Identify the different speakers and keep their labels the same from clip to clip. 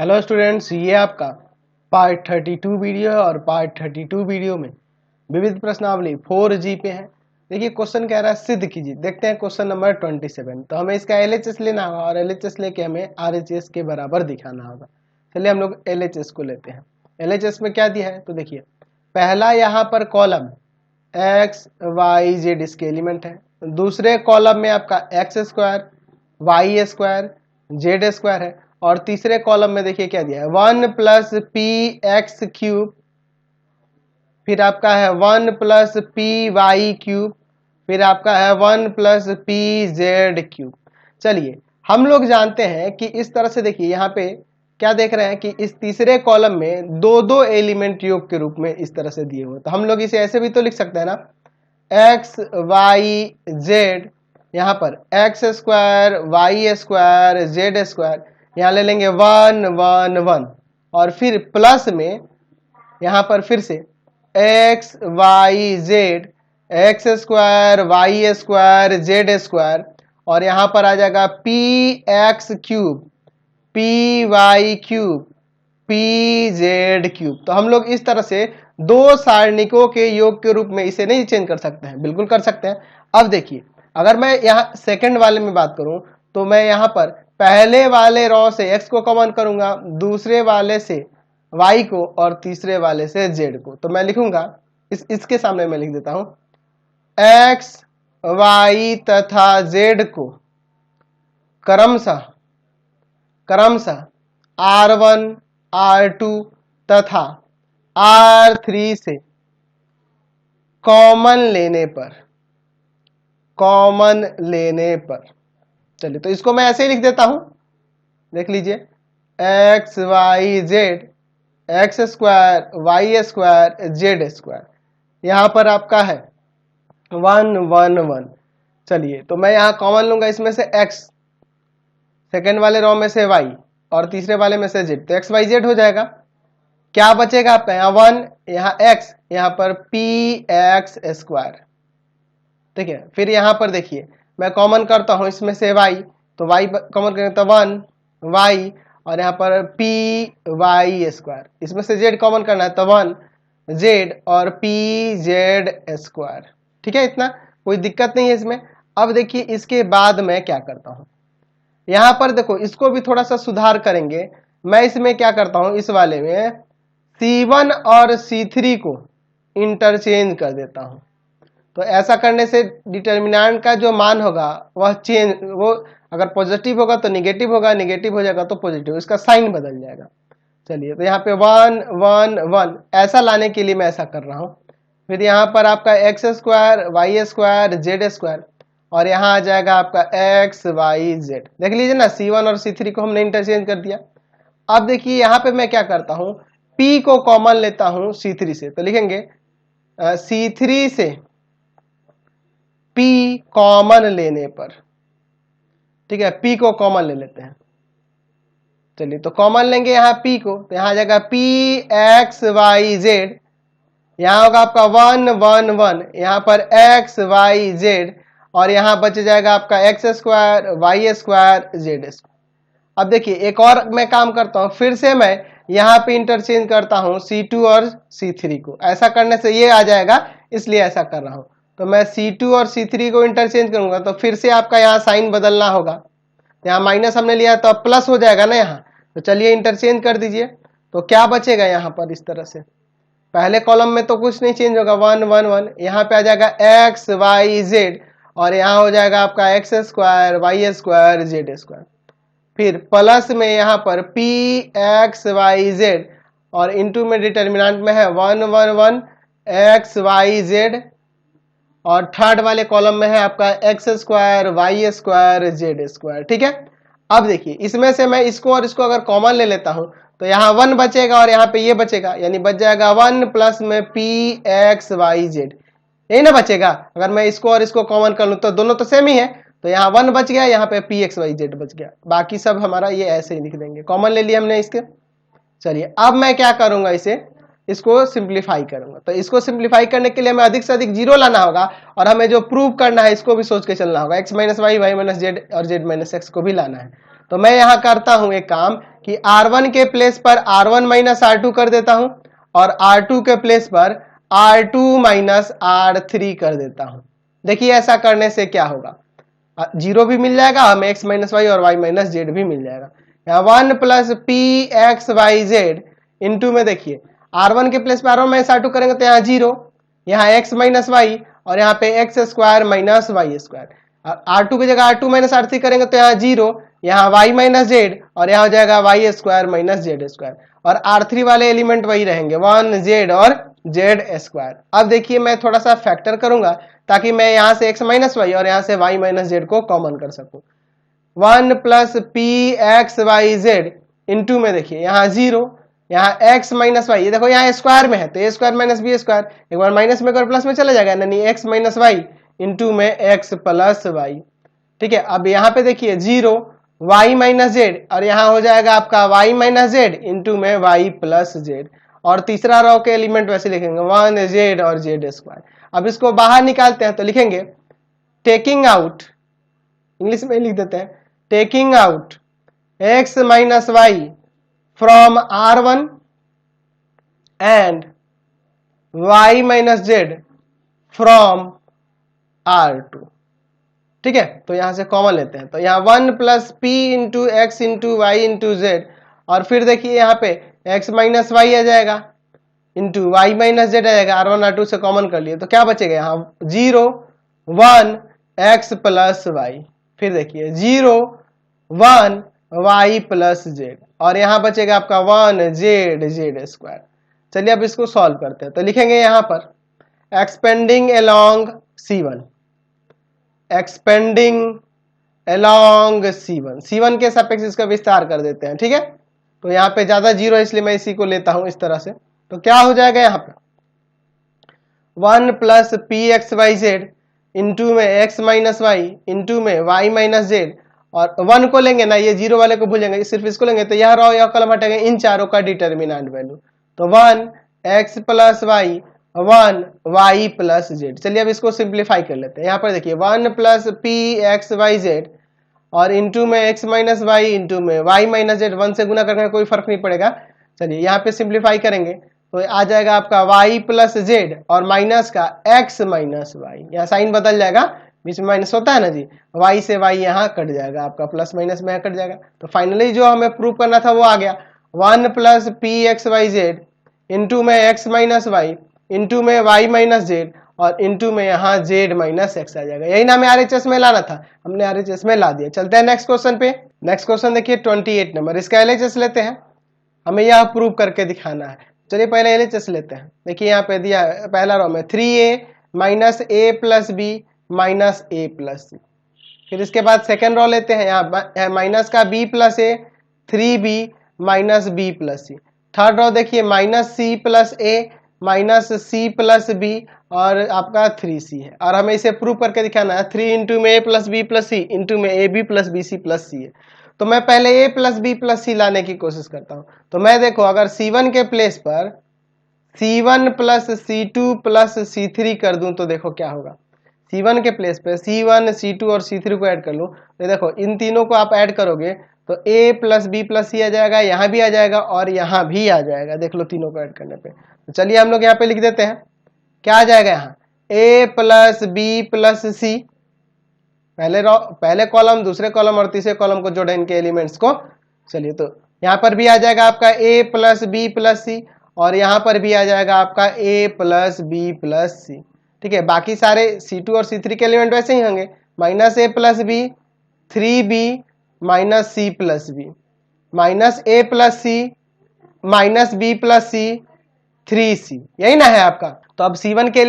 Speaker 1: Hello students, ये आपका part 32 video है और पार्ट 32 वीडियो में विविध प्रश्नावली 4G पे है। देखिए क्वेश्चन कह रहा है सिद्ध कीजिए। देखते हैं क्वेश्चन नंबर 27। तो हमें इसका LHS लेना होगा और LHS लेके हमें RHS के बराबर दिखाना होगा। चलिए हम लोग LHS को लेते हैं। LHS में क्या दिया है तो देखिए, पहला यहाँ पर कॉलम x y z इसके एलिमेंट है। दूसरे कॉलम में आपका x square y square z square है और तीसरे कॉलम में देखिए क्या दिया है 1 प्लस पी एक्स क्यूब, फिर आपका है 1 प्लस पी वाई क्यूब, फिर आपका है 1 प्लस पी जेड क्यूब। चलिए हम लोग जानते हैं कि इस तरह से देखिए यहाँ पे क्या देख रहे हैं कि इस तीसरे कॉलम में दो दो एलिमेंट योग के रूप में इस तरह से दिए हुए। तो हम लोग इसे ऐसे भी तो लिख सकते हैं ना, एक्स वाई जेड, यहाँ पर X square Y square Z square, यहाँ ले लेंगे 1 1 1 और फिर प्लस में यहाँ पर फिर से X Y Z X square Y square Z square और यहाँ पर आ जाएगा P X cube P Y cube P Z cube. तो हम लोग इस तरह से दो सारणिकों के योग के रूप में इसे नहीं चेंज कर सकते हैं, बिल्कुल कर सकते हैं। अब देखिए, अगर मैं यहाँ सेकंड वाले में बात करूं तो मैं यहाँ पर पहले वाले रो से x को कॉमन करूंगा, दूसरे वाले से y को और तीसरे वाले से z को। तो मैं लिखूंगा इसके सामने मैं लिख देता हूं x y तथा z को क्रमशः R1 R2 तथा R3 से कॉमन लेने पर चलिए तो इसको मैं ऐसे ही लिख देता हूं, देख लीजिए X Y Z X square Y square Z square, यहां पर आपका है 1 1 1। चलिए तो मैं यहां कॉमन लूंगा इसमें से x, सेकेंड वाले रो में से y और तीसरे वाले में से z, तो एक्स वाई जेड हो जाएगा। क्या बचेगा आपका, यहाँ 1 यहाँ x, यहाँ पर पी एक्स स्क्वायर, ठीक है। फिर यहाँ पर देखिए मैं कॉमन करता हूं इसमें से y, तो y कॉमन करेंगे तो 1 y और यहाँ पर पी वाई स्क्वायर, इसमें से z कॉमन करना है तो 1 z और पी जेड स्क्वायर, ठीक है। इतना कोई दिक्कत नहीं है इसमें। अब देखिए इसके बाद मैं क्या करता हूं, यहाँ पर देखो इसको भी थोड़ा सा सुधार करेंगे। मैं इसमें क्या करता हूं, इस वाले में C1 और C3 को इंटरचेंज कर देता हूं। तो ऐसा करने से डिटर्मिनेंट का जो मान होगा वह चेंज, वो अगर पॉजिटिव होगा तो निगेटिव होगा, निगेटिव हो जाएगा तो पॉजिटिव, इसका साइन बदल जाएगा। चलिए तो यहाँ पे 1 1 1 ऐसा लाने के लिए मैं ऐसा कर रहा हूँ। फिर यहाँ पर आपका X square Y square Z square और यहाँ आ जाएगा आपका एक्स वाई जेड। देख लीजिए ना, C1 और C3 को हमने इंटरचेंज कर दिया। अब देखिए यहाँ पे मैं क्या करता हूँ, P को कॉमन लेता हूँ C3 से, तो लिखेंगे C3 से P कॉमन लेने पर, ठीक है, P को कॉमन ले लेते हैं। चलिए तो कॉमन लेंगे यहाँ P को, तो यहाँ आ जाएगा P एक्स वाई जेड, यहाँ होगा आपका 1 1 1, यहाँ पर एक्स वाई जेड और यहाँ बच जाएगा आपका X square Y square Z square. अब देखिए एक और मैं काम करता हूँ, फिर से मैं यहाँ पे इंटरचेंज करता हूँ C2 और C3 को। ऐसा करने से ये आ जाएगा, इसलिए ऐसा कर रहा हूँ। तो मैं C2 और C3 को इंटरचेंज करूंगा तो फिर से आपका यहाँ साइन बदलना होगा। यहाँ माइनस हमने लिया तो अब प्लस हो जाएगा ना यहाँ, तो चलिए इंटरचेंज कर दीजिए। तो क्या बचेगा यहाँ पर, इस तरह से पहले कॉलम में तो कुछ नहीं चेंज होगा 1 1 1, यहाँ पे आ जाएगा एक्स वाई जेड और यहाँ हो जाएगा आपका X square Y square Z square. फिर प्लस में यहाँ पर पी एक्स वाई जेड और इंटू में डिटर्मिनेंट में है 1 1 1 एक्स वाई जेड और थर्ड वाले कॉलम में है आपका X square Y square Z square, ठीक है। अब देखिए इसमें से मैं इसको और इसको अगर कॉमन ले लेता हूं तो यहाँ 1 बचेगा और यहाँ पे ये बचेगा, यानी बच जाएगा 1 प्लस में पी एक्स वाई जेड, यही ना बचेगा। अगर मैं इसको और इसको कॉमन कर लूं तो दोनों तो सेम ही है, तो यहाँ 1 बच गया, यहाँ पे पी एक्स वाई जेड बच गया, बाकी सब हमारा ये ऐसे ही लिख देंगे, कॉमन ले लिया हमने इसके। चलिए अब मैं क्या करूंगा, इसको सिंप्लीफाई करूंगा। तो इसको सिंप्लीफाई करने के लिए हमें अधिक से अधिक जीरो लाना होगा और हमें जो प्रूव करना है इसको भी सोच के चलना होगा, X minus Y Y minus Z और जेड माइनस एक्स को भी लाना है। तो मैं यहाँ करता हूं एक काम, कि R1 के प्लेस पर R1 माइनस R2 कर देता हूं और R2 के प्लेस पर R2 माइनस R3 कर देता हूं। देखिए ऐसा करने से क्या होगा, जीरो भी मिल जाएगा हमें, x माइनस वाई और y माइनस जेड भी मिल जाएगा। यहाँ 1 plus P x Y Z into में देखिए R1 के प्लेस पर R1 माइनस R2 करेंगे तो यहाँ जीरो, यहाँ x माइनस वाई और यहाँ पे X square minus Y square. R2 की जगह R2 माइनस R3 करेंगे तो यहाँ जीरो, यहाँ y माइनस जेड और यहाँ हो जाएगा Y square minus Z square और R3 वाले एलिमेंट वही रहेंगे 1 जेड और जेड स्क्वायर। अब देखिए मैं थोड़ा सा फैक्टर करूंगा ताकि मैं यहाँ से x माइनस वाई और यहाँ से y माइनस जेड को कॉमन कर सकूं। 1 plus P x Y Z into में देखिए यहाँ जीरो, यहाँ x माइनस वाई, ये देखो यहाँ स्क्वायर में है तो ए स्क्वायर माइनस बी स्क्वायर, एक बार माइनस में एक बार प्लस में चला जाएगा, यानी x माइनस वाई इंटू में x प्लस वाई। ठीक है, अब यहाँ पे देखिए जीरो y माइनस जेड और यहाँ हो जाएगा आपका y माइनस जेड इंटू में y प्लस जेड और तीसरा रो के एलिमेंट वैसे लिखेंगे 1 जेड और जेड स्क्वायर। अब इसको बाहर निकालते हैं तो लिखेंगे टेकिंग आउट, इंग्लिश में लिख देते हैं taking out x minus Y from R1 and y minus Z from R2। ठीक है, तो यहां से कॉमन लेते हैं तो यहाँ 1 plus P into X into Y into Z और फिर देखिए यहाँ पे x माइनस वाई आ जाएगा इंटू वाई माइनस जेड आ जाएगा, R1 R2 से कॉमन कर लिए तो क्या बचेगा यहाँ जीरो 1 एक्स प्लस वाई, फिर देखिए जीरो 1 वाई प्लस जेड और यहाँ बचेगा आपका 1 जेड जेड स्क्वायर। चलिए अब इसको सॉल्व करते हैं तो लिखेंगे यहाँ पर expanding along C1, expanding along C1 के सापेक्ष इसका विस्तार कर देते हैं। ठीक है, तो यहाँ पे ज्यादा जीरो है इसलिए मैं इसी को लेता हूं इस तरह से, तो क्या हो जाएगा यहाँ पे 1 plus P x Y Z into में x माइनस वाई इंटू में y माइनस जेड और 1 को लेंगे ना, ये जीरो वाले को भूलेंगे, सिर्फ इसको लेंगे तो यह रो या कॉलम हटेंगे, इन चारों का डिटर्मिनेंट वैल्यू तो 1 x plus y 1 y plus z. चलिए अब इसको सिंप्लीफाई कर लेते हैं। यहाँ पर देखिए 1 plus P x Y Z और इंटू में x माइनस वाई इंटू में y माइनस जेड, 1 से गुना करने का कोई फर्क नहीं पड़ेगा। चलिए यहाँ पे सिंप्लीफाई करेंगे तो आ जाएगा आपका y प्लस जेड और माइनस का x माइनस वाई, यहाँ साइन बदल जाएगा, बीच में माइनस होता है ना जी, y से y यहाँ कट जाएगा, आपका प्लस माइनस में कट जाएगा। तो फाइनली जो हमें प्रूव करना था वो आ गया 1 plus P x Y Z into में x माइनस वाई इंटू में y माइनस जेड और इंटू में यहाँ z माइनस एक्स आ जाएगा। यही ना हमें RHS में लाना था, हमने RHS में ला दिया। चलते हैं नेक्स्ट क्वेश्चन पे। नेक्स्ट क्वेश्चन देखिए 28 नंबर, इसका LHS लेते हैं, हमें यह प्रूव करके दिखाना है। चलिए पहले LHS लेते हैं। देखिए यहाँ पे दिया पहला रो में 3a माइनस ए प्लस बी माइनस ए प्लस सी, फिर इसके बाद सेकेंड रो लेते हैं, यहाँ माइनस का b प्लस ए 3b माइनस बी प्लस सी। थर्ड रो देखिए माइनस सी प्लस ए माइनस सी प्लस बी और आपका 3c है और हमें इसे प्रूव करके दिखाना है 3 इंटू में A plus B plus C into में A B plus B C plus C है। तो मैं पहले a plus B plus C लाने की कोशिश करता हूं। तो मैं देखो अगर C1 के प्लेस पर C1 plus C2 plus C3 कर दूं तो देखो क्या होगा। C1 के प्लेस पे C1 C2 और C3 को ऐड कर लो तो देखो इन तीनों को आप ऐड करोगे तो a प्लस बी प्लस सी आ जाएगा, यहाँ भी आ जाएगा और यहाँ भी आ जाएगा, देख लो तीनों को ऐड करने पे। तो चलिए हम लोग यहाँ पे लिख देते हैं, क्या आ जाएगा यहाँ a प्लस बी प्लस सी, पहले कॉलम दूसरे कॉलम और तीसरे कॉलम को जोड़े इनके एलिमेंट्स को। चलिए तो यहाँ पर भी आ जाएगा आपका a प्लस बी प्लस सी और यहाँ पर भी आ जाएगा आपका a प्लस बी प्लस सी। ठीक है, बाकी सारे C2 और C3 के एलिमेंट वैसे ही होंगे, minus a plus b 3b minus c plus b minus a plus c minus b plus c 3c, यही ना है आपका। तो अब C1 के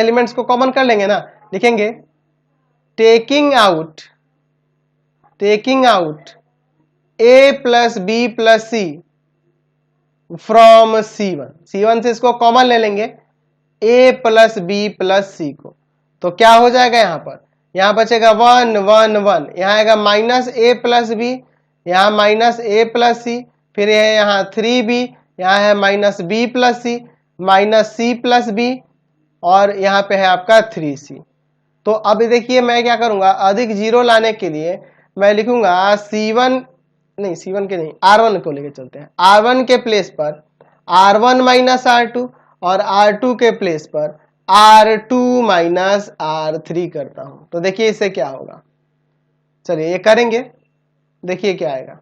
Speaker 1: एलिमेंट्स को कॉमन कर लेंगे ना, लिखेंगे taking out a plus B plus c from C1 से इसको कॉमन ले लेंगे a plus B plus c को, तो क्या हो जाएगा यहाँ पर, यहाँ बचेगा 1 1 1, यहाँ आएगा माइनस a प्लस बी, यहाँ माइनस a प्लस सी, फिर है यहाँ 3b, यहाँ है minus b plus c minus c plus B और यहाँ पे है आपका 3c। तो अब देखिए मैं क्या करूंगा, अधिक जीरो लाने के लिए मैं लिखूंगा C1 नहीं C1 के नहीं, R1 को लेके चलते हैं। R1 के प्लेस पर R1 माइनस R2 और R2 के प्लेस पर R2 माइनस R3 करता हूं। तो देखिए इससे क्या होगा, चलिए ये करेंगे, देखिए क्या आएगा।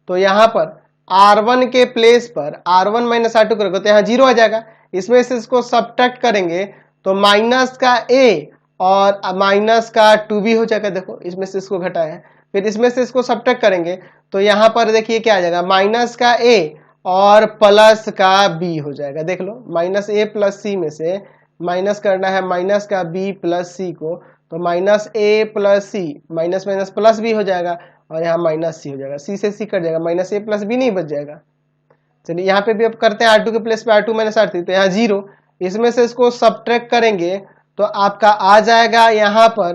Speaker 1: तो यहां पर R1 के प्लेस पर R1 माइनस R2 करोगे तो यहाँ 0 आ जाएगा। इसमें से इसको सब्ट्रैक्ट करेंगे तो माइनस का A और माइनस का 2B हो जाएगा। देखो इसमें से इसको घटाया है, फिर इसमें से इसको सब्ट्रैक्ट करेंगे तो यहाँ पर देखिए क्या आ जाएगा, माइनस का A और प्लस का B हो जाएगा। देख लो, माइनस A प्लस C में से माइनस करना है माइनस का B प्लस C को, तो minus A plus C, minus minus plus भी हो जाएगा और यहाँ माइनस C हो जाएगा। C से C कट जाएगा, माइनस A प्लस B नहीं बच जाएगा। चलिए यहाँ पे भी अब करते हैं R2 के प्लेस पे R2 माइनस R3, तो यहाँ 0, इसमें से इसको सब्ट्रैक्ट करेंगे तो आपका आ जाएगा यहाँ पर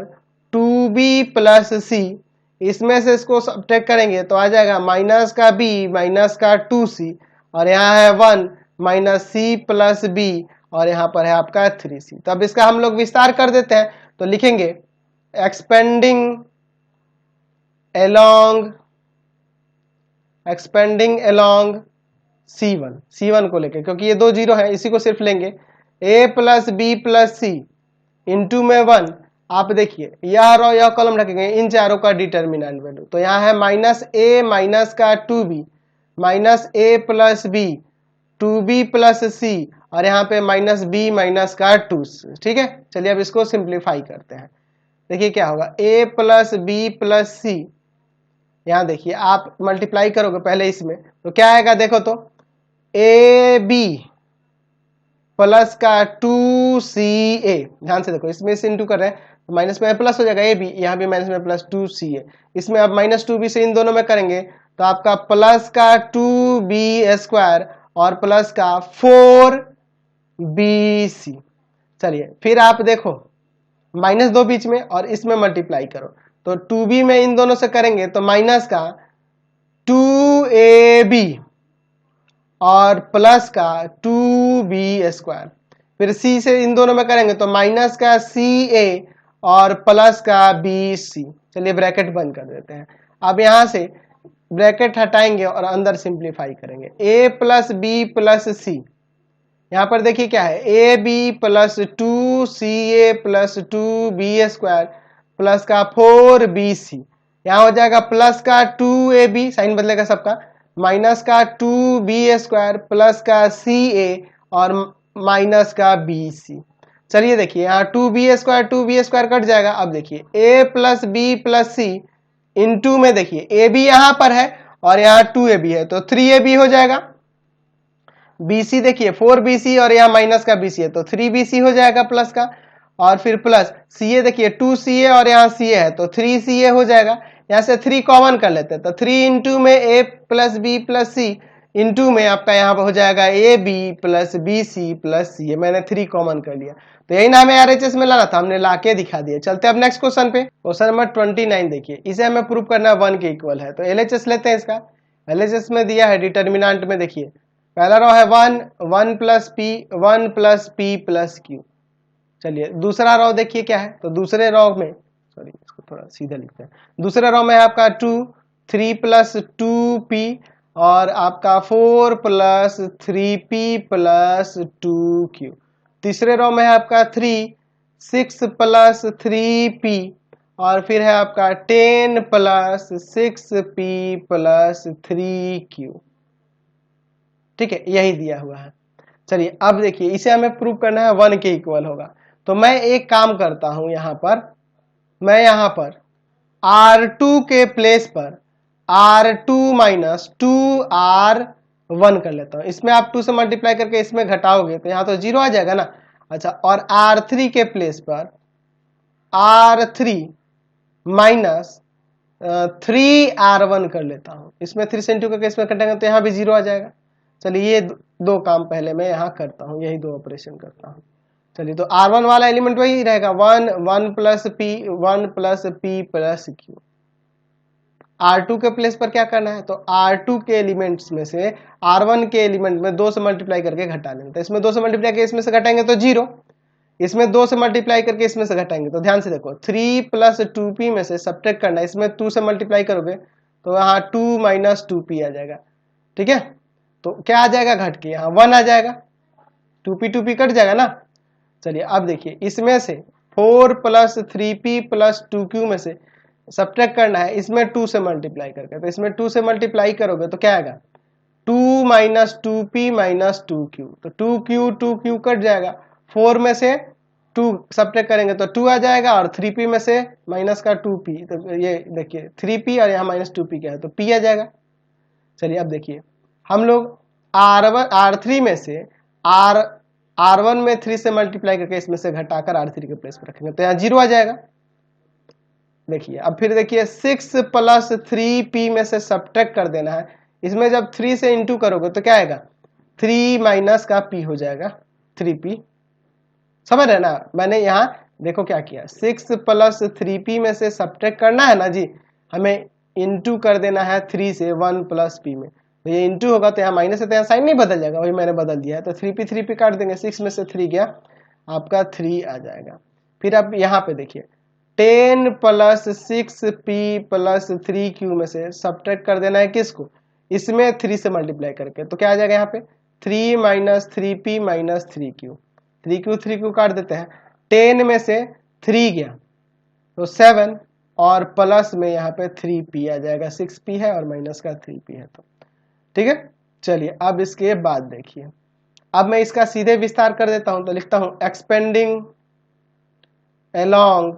Speaker 1: 2B प्लस C, इसमें से इसको सब्ट्रैक्ट करेंगे तो आ जाएगा माइनस का B माइनस का 2C और यहाँ है 1 माइनस C प्लस B और यहाँ पर है आपका 3C। तो अब इसका हम लोग विस्तार कर देते हैं, तो लिखेंगे एक्सपेंडिंग अलोंग C1 को लेके, क्योंकि ये दो जीरो है इसी को सिर्फ लेंगे। A plus B plus C into में 1, आप देखिए यह रो यह कॉलम रखेंगे, इन चारों का डिटर्मिनेंट वैल्यू, तो यहाँ है माइनस A माइनस का 2B minus A plus B 2B plus C और यहाँ पे माइनस B माइनस का 2C। ठीक है, चलिए अब इसको सिंप्लीफाई करते हैं। देखिए क्या होगा, A plus B plus C, यहाँ देखिए आप मल्टीप्लाई करोगे पहले इसमें तो क्या आएगा, देखो तो AB प्लस का 2CA, ध्यान से देखो इसमें से इंटू कर रहे हैं तो माइनस में प्लस हो जाएगा AB, यहाँ भी माइनस में प्लस 2CA, इसमें अब माइनस 2B से इन दोनों में करेंगे तो आपका प्लस का 2B स्क्वायर और प्लस का 4BC। चलिए फिर आप देखो माइनस 2 बीच में और इसमें मल्टीप्लाई करो तो 2B में इन दोनों से करेंगे तो माइनस का 2AB और प्लस का 2B स्क्वायर, फिर C से इन दोनों में करेंगे तो माइनस का CA और प्लस का BC। चलिए ब्रैकेट बंद कर देते हैं। अब यहां से ब्रैकेट हटाएंगे और अंदर सिंप्लीफाई करेंगे। A plus B plus C, यहाँ पर देखिए क्या है, AB plus 2CA plus 2B square plus का 4BC, यहाँ हो जाएगा प्लस का 2AB, साइन बदलेगा सबका, माइनस का 2B स्क्वायर प्लस का CA और माइनस का BC। चलिए देखिए यहाँ 2B स्क्वायर कट जाएगा। अब देखिए A plus B plus C into में देखिए AB यहाँ पर है और यहाँ 2AB है तो 3AB हो जाएगा। BC देखिए 4BC और यहाँ माइनस का BC है तो 3BC हो जाएगा प्लस का, और फिर प्लस CA देखिए 2CA और यहाँ CA है तो 3CA हो जाएगा। यहाँ से 3 कॉमन कर लेते हैं तो 3 इंटू में A plus B plus C into में आपका यहाँ पर हो जाएगा AB plus BC plus C। मैंने 3 कॉमन कर लिया, तो यही ना हमें RHS में लाना था, हमने लाके दिखा दिया। चलते अब नेक्स्ट क्वेश्चन पे, क्वेश्चन नंबर 29 देखिए, इसे हमें प्रूव करना है 1 के इक्वल है, तो LHS लेते हैं इसका। LHS में दिया है डिटर्मिनेंट में, देखिए पहला रो है 1 प्लस P प्लस Q। चलिए दूसरा रो देखिए क्या है, तो दूसरे रो में, सॉरी इसको थोड़ा सीधा लिखते हैं, दूसरे रो में है आपका 3 प्लस 2P और आपका 4 प्लस 3P प्लस 2Q। तीसरे रो में है आपका 6 प्लस 3P और फिर है आपका 10 प्लस 6P प्लस 3Q। ठीक है, यही दिया हुआ है। चलिए अब देखिए इसे हमें प्रूव करना है 1 के इक्वल होगा, तो मैं एक काम करता हूं, मैं यहाँ पर R2 के प्लेस पर R2 माइनस 2R1 कर लेता हूं। इसमें आप 2 से मल्टीप्लाई करके इसमें घटाओगे तो यहाँ तो 0 आ जाएगा ना। अच्छा, और R3 के प्लेस पर R3 माइनस 3R1 कर लेता हूं। इसमें 3 से इंटू करके इसमें कटेंगे तो यहाँ भी 0 आ जाएगा। चलिए ये दो काम पहले मैं यहाँ करता हूँ, यही 2 ऑपरेशन करता हूँ। चलिए तो R1 वाला एलिमेंट वही रहेगा 1 plus P plus Q। R2 के प्लेस पर क्या करना है, तो R2 के एलिमेंट्स में से R1 के एलिमेंट में 2 से मल्टीप्लाई करके घटा लेंगे। तो इसमें 2 से मल्टीप्लाई करके इसमें से घटाएंगे तो 0, इसमें 2 से मल्टीप्लाई करके इसमें से घटाएंगे तो ध्यान से देखो 3 प्लस 2P में से सब्ट्रैक्ट करना है, इसमें 2 से मल्टीप्लाई करोगे तो यहाँ 2 माइनस 2p आ जाएगा। ठीक है, तो क्या आ जाएगा घट के, यहाँ 1 आ जाएगा, 2p कट जाएगा ना। चलिए अब देखिए, इसमें से 4 प्लस 3p प्लस 2q में से सब्ट्रैक्ट करना है, इसमें 2 से मल्टीप्लाई करके, तो इसमें 2 से मल्टीप्लाई करोगे तो क्या आएगा, 2 माइनस 2p माइनस 2q, तो 2q कट जाएगा, 4 में से 2 सब्ट्रैक्ट करेंगे तो 2 आ जाएगा, और 3p में से माइनस का 2p, तो ये देखिए 3p और यहाँ माइनस 2p क्या है, तो p आ जाएगा। चलिए अब देखिए, हम लोग R3 में से R1 में 3 से मल्टीप्लाई करके इसमें से घटाकर R3 के प्लेस पर रखेंगे, तो यहाँ 0 आ जाएगा। देखिए अब फिर देखिए 6 प्लस 3p में से सब्ट्रैक्ट कर देना है, इसमें जब 3 से इंटू करोगे तो क्या आएगा, 3 माइनस का p हो जाएगा, 3p। समझ रहे ना, मैंने यहाँ देखो क्या किया, 6 प्लस 3p में से सब्ट्रैक्ट करना है ना जी, हमें इंटू कर देना है 3 से 1 प्लस p में, तो ये इंटू होगा तो यहाँ माइनस है, तो यहाँ साइन नहीं बदल जाएगा, वही मैंने बदल दिया है, तो 3p काट देंगे, 6 में से 3 गया, आपका 3 आ जाएगा। फिर अब यहाँ पे देखिए 10 प्लस 6p प्लस 3q में से सब्ट्रैक्ट कर देना है किसको, इसमें 3 से मल्टीप्लाई करके, तो क्या आ जाएगा यहाँ पे 3 माइनस 3p माइनस 3q काट देते हैं, 10 में से 3 गया तो 7, और प्लस में यहाँ पे 3p आ जाएगा, 6p है और माइनस का 3p है, तो ठीक है। चलिए अब इसके बाद देखिए, अब मैं इसका सीधे विस्तार कर देता हूं, तो लिखता हूं एक्सपेंडिंग अलोंग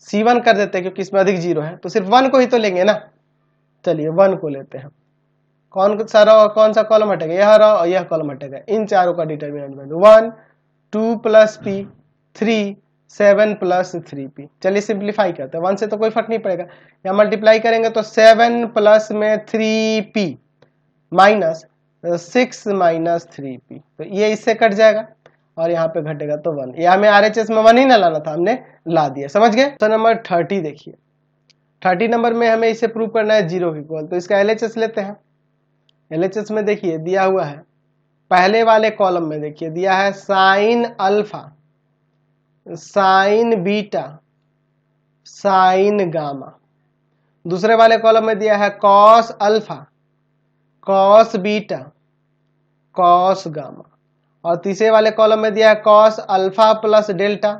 Speaker 1: C1 कर देते हैं, क्योंकि इसमें अधिक 0 है, तो सिर्फ 1 को ही तो लेंगे ना। चलिए 1 को लेते हैं, कौन सा कॉलम हटेगा, यह रो और यह कॉलम हटेगा, इन चारों का डिटरमिनेंट बन 1 2 प्लस p 3 7 प्लस 3p। चलिए सिंप्लीफाई करते हैं, 1 से तो कोई फर्क नहीं पड़ेगा, यहाँ मल्टीप्लाई करेंगे तो 7 प्लस में 3p माइनस 6 माइनस 3p, तो ये इससे कट जाएगा और यहाँ पे घटेगा तो 1, ये हमें RHS में 1 ही ना लाना था, हमने ला दिया, समझ गए। तो नंबर 30 देखिए, 30 नंबर में हमें इसे प्रूव करना है 0 के इक्वल, तो इसका LHS लेते हैं। LHS में देखिए दिया हुआ है, पहले वाले कॉलम में देखिए दिया है sign alpha, sign beta, sign gamma, दूसरे वाले कॉलम में दिया है cos alpha, cos beta, cos gamma, और तीसरे वाले कॉलम में दिया है cos alpha plus delta,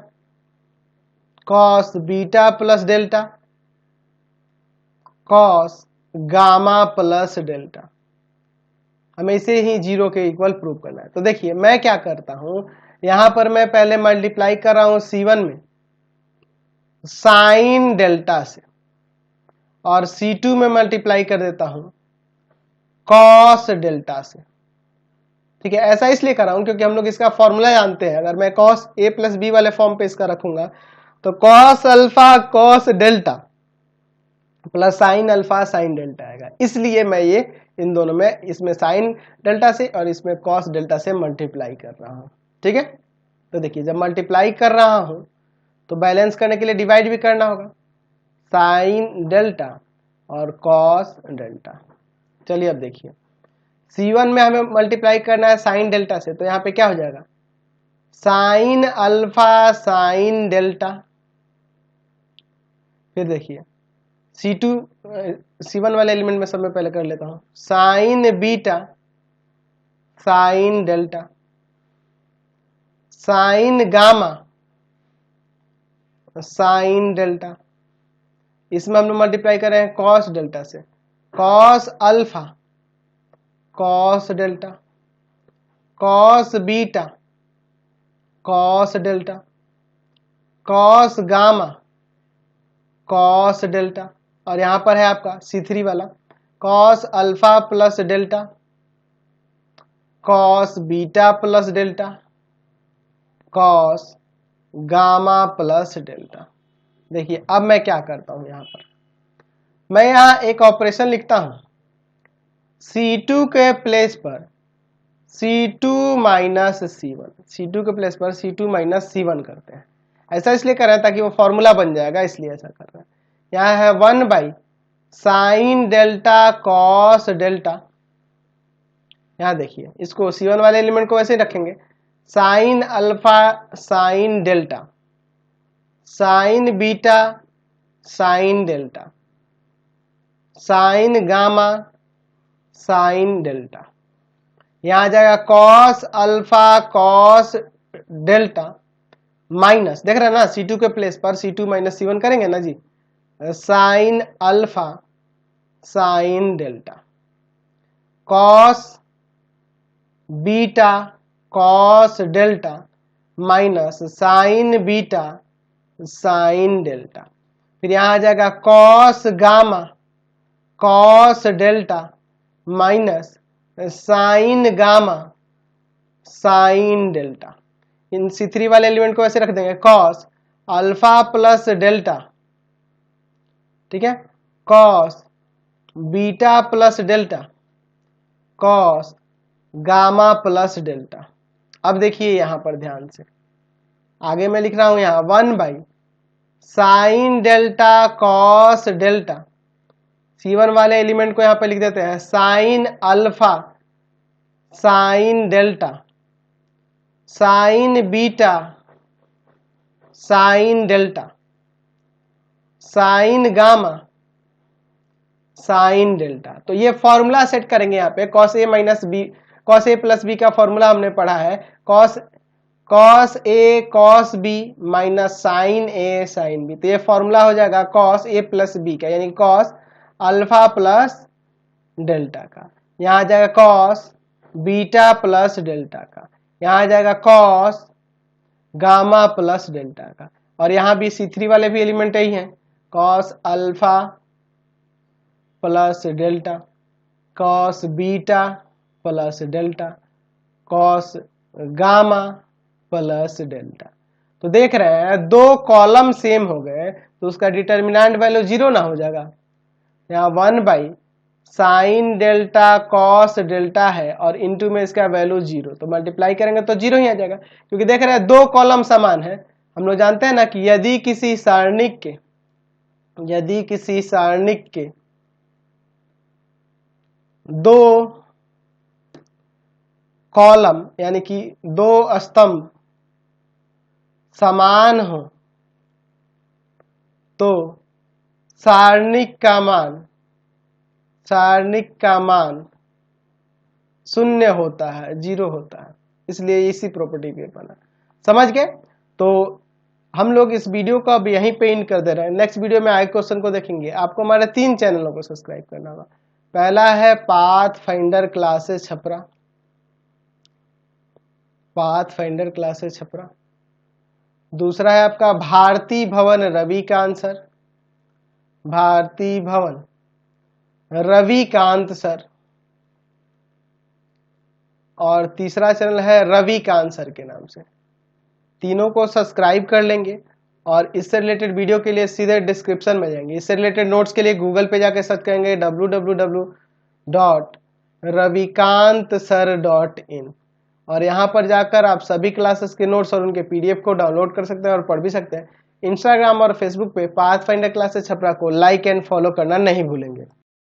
Speaker 1: cos beta plus delta, cos gamma plus delta. हमें इसे ही 0 के इक्वल प्रूव करना है। तो देखिए मैं क्या करता हूं, यहां पर मैं पहले मल्टीप्लाई कर रहा हूं C1 में साइन डेल्टा से, और C2 में मल्टीप्लाई कर देता हूं कॉस डेल्टा से। ठीक है, ऐसा इसलिए कर रहा हूं क्योंकि हम लोग इसका फॉर्मूला जानते हैं, अगर मैं कॉस a प्लस बी वाले फॉर्म पे इसका रखूंगा तो cos alpha cos delta plus sign alpha sine delta आएगा, इसलिए मैं ये इन दोनों में, इसमें साइन डेल्टा से और इसमें कॉस डेल्टा से मल्टीप्लाई कर रहा हूं। ठीक है, तो देखिए जब मल्टीप्लाई कर रहा हूं तो बैलेंस करने के लिए डिवाइड भी करना होगा, साइन डेल्टा और कॉस डेल्टा। चलिए अब देखिए C1 में हमें मल्टीप्लाई करना है साइन डेल्टा से, तो यहाँ पे क्या हो जाएगा, साइन अल्फा साइन डेल्टा। फिर देखिए C1 वाले एलिमेंट में सब में पहले कर लेता हूं, sign beta sine delta, sign gamma sine delta, इसमें हम लोग मल्टीप्लाई कर रहे हैं कॉस डेल्टा से, cos alpha cos delta, cos beta cos delta, cos gamma cos delta, और यहां पर है आपका C3 वाला cos alpha plus delta, cos beta plus delta, cos gamma plus delta. देखिए अब मैं क्या करता हूं, यहां पर मैं यहां एक ऑपरेशन लिखता हूं, C2 के प्लेस पर C2 माइनस C1, C2 के प्लेस पर C2 माइनस C1 करते हैं। ऐसा इसलिए कर रहे हैं ताकि वो फॉर्मूला बन जाएगा, इसलिए ऐसा कर रहे हैं। यहाँ है 1 by sine delta cos delta, यहाँ देखिए इसको C1 वाले एलिमेंट को ऐसे ही रखेंगे, sign alpha sine delta, sign beta sine delta, sign gamma sine delta. यहां आ जाएगा cos alpha cos delta minus, देख रहे हैं ना C2 के प्लेस पर C2 माइनस C1 करेंगे ना जी, sine alpha sine delta cos beta cos delta minus sine beta sine delta. फिर यहां आ जाएगा cos gamma cos delta minus sine gamma sine delta. इन C3 वाले एलिमेंट को ऐसे रख देंगे कॉस अल्फा प्लस डेल्टा, ठीक है, cos beta plus delta cos gamma plus delta. अब देखिए यहां पर ध्यान से, आगे मैं लिख रहा हूं यहां 1 by sine delta cos delta. C1 वाले एलिमेंट को यहां पर लिख देते हैं sign alpha sine delta sign beta sine delta sign gamma sine delta. तो ये फॉर्मूला सेट करेंगे यहाँ पे, cos A minus B, cos A plus B का फॉर्मूला हमने पढ़ा है, cos A cos B minus sign A sine B. तो ये फॉर्मूला हो जाएगा कॉस ए प्लस बी का, यानी कॉस अल्फा प्लस डेल्टा का। यहाँ आ जाएगा कॉस बीटा प्लस डेल्टा का, यहाँ आ जाएगा कॉस गामा प्लस डेल्टा का, और यहाँ भी C3 वाले भी एलिमेंट ही हैं, cos alpha plus delta cos beta plus delta cos gamma plus delta. तो देख रहे हैं दो कॉलम सेम हो गए तो उसका डिटर्मिनेंट वैल्यू 0 ना हो जाएगा। यहाँ 1 by sine delta cos delta है और इनटू में इसका वैल्यू 0, तो मल्टीप्लाई करेंगे तो 0 ही आ जाएगा, क्योंकि देख रहे हैं दो कॉलम समान है। हम लोग जानते हैं ना कि यदि किसी सारणिक के दो कॉलम यानी कि दो स्तंभ समान हो तो सारणिक का मान 0 होता है, 0 होता है, इसलिए इसी प्रॉपर्टी पे बना। समझ गए? तो हम लोग इस वीडियो को अब यहीं पे एंड कर दे रहे हैं। नेक्स्ट वीडियो में आगे क्वेश्चन को देखेंगे। आपको हमारे 3 चैनलों को सब्सक्राइब करना होगा। पहला है pathfinder classes Chhapra, pathfinder classes Chhapra. दूसरा है आपका भारती भवन रविकांत सर, भारती भवन रविकांत सर। और तीसरा चैनल है रविकांत सर के नाम से। तीनों को सब्सक्राइब कर लेंगे और इससे रिलेटेड वीडियो के लिए सीधे डिस्क्रिप्शन में जाएंगे। इससे रिलेटेड नोट्स के लिए गूगल पे जाके सर्च करेंगे www.ravikantsir.in, और यहाँ पर जाकर आप सभी क्लासेस के नोट्स और उनके PDF को डाउनलोड कर सकते हैं और पढ़ भी सकते हैं। इंस्टाग्राम और फेसबुक पे पाथफाइंडर क्लासेस छपरा को लाइक एंड फॉलो करना नहीं भूलेंगे।